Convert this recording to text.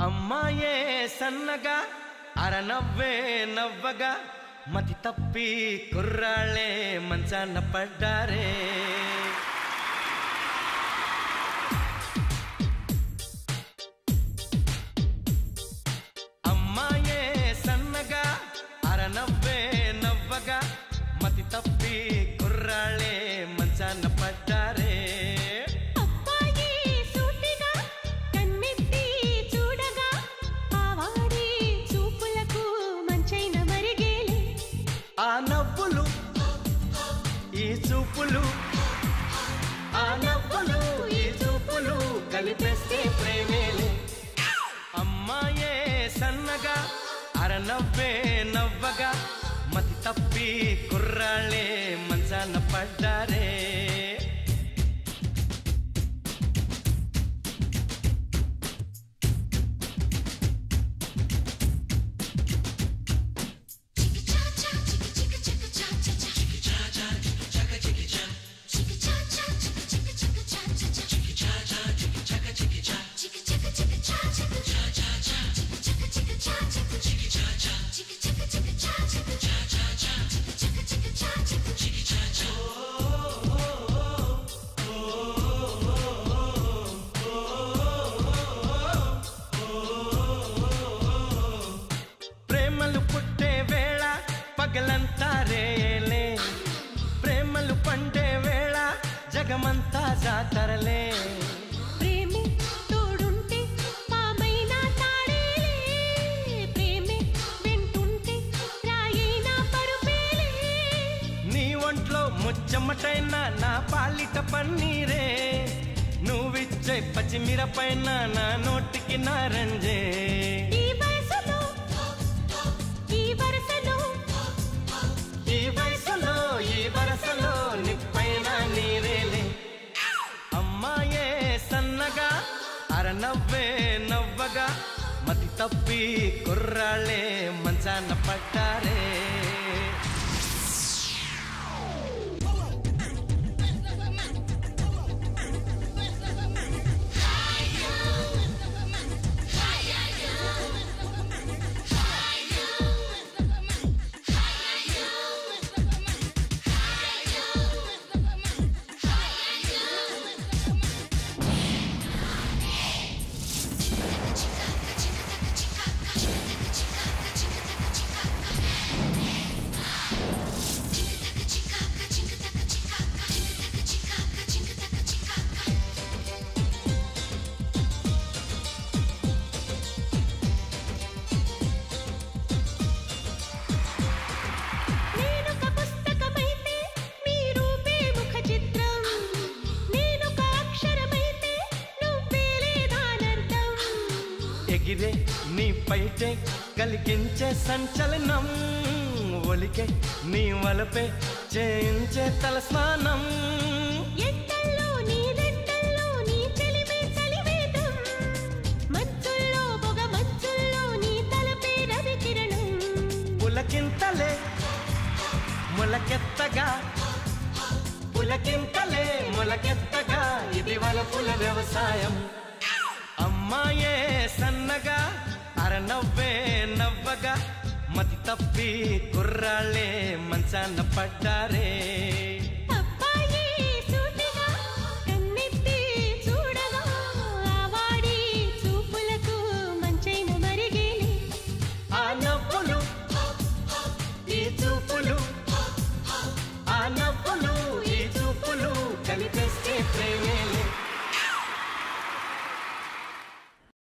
అమ్మాయే సన్నగా అరనవ్వే నవ్వగా మతి తప్పి కుర్రాళ్ళే మంచాన పడ్డారే. అమ్మాయే సన్నగా అరనవ్వే నవ్వగా మతి తప్పి కుర్రాళ్ళే మంచాన పడ్డారే. ఆ నవ్వులు ఈ చూపులు ఆ నవ్వులు ఈ చూపులు కలిపేస్తే ప్రేమేలే. అమ్మాయే సన్నగా అరనవ్వే నవ్వగా మతి తప్పి కుర్రాళ్ళే మంచాన పడ్డారే. ప్రేమలు పుట్టే వేళ పగలంతా రేలే, ప్రేమలు పండే వేళ జగమంతా జాతరలే. ప్రేమే తోడుంటే పామైనా తాడేలే, ప్రేమే వెంటుంటే రాయైనా పరుపేలే. నీ ఒంట్లో ముచ్చమటైన నా పాలిట పన్నీరే, నువ్విచ్చే పచ్చిమిరపైన నా నోటికి నారంజే. ఈ వయసులో ఈ వరసలో ఈ వయసులో ఈ వరసలో నిప్పైన నీరేలే. అమ్మాయే సన్నగా అరనవ్వే నవ్వగా మతి తప్పి కుర్రాళ్ళే మంచాన పడ్డారే. ఎగిరే నీ పైటే కలిగించే సంచలనం, ఒలికే నీ వలపే చేయించే తలస్నానం. ఎండల్లో నీ దెండల్లో నీ చెలిమే చలివేదం, మంచుల్లో పొగ మంచుల్లో నీ తలపే రవి కిరణం. పులకింతలే మొలకెత్తగా పులకింతలే మొలకెత్తగా ఇది వలపుల వ్యవసాయం. అమ్మాయే సన్నగా అరనవ్వే నవ్వగా మతి తప్పి కుర్రాళ్ళే మంచాన పడ్డారే. అబ్బాయి సూటిగా కన్నెత్తి చూడగా ఆవాడి చూపులకు మంచైన మరిగేలే. ఆ నవ్వులు ఈ చూపులు ఆ నవ్వులు ఈ చూపులు కలిపేస్తే ప్రేమేలే.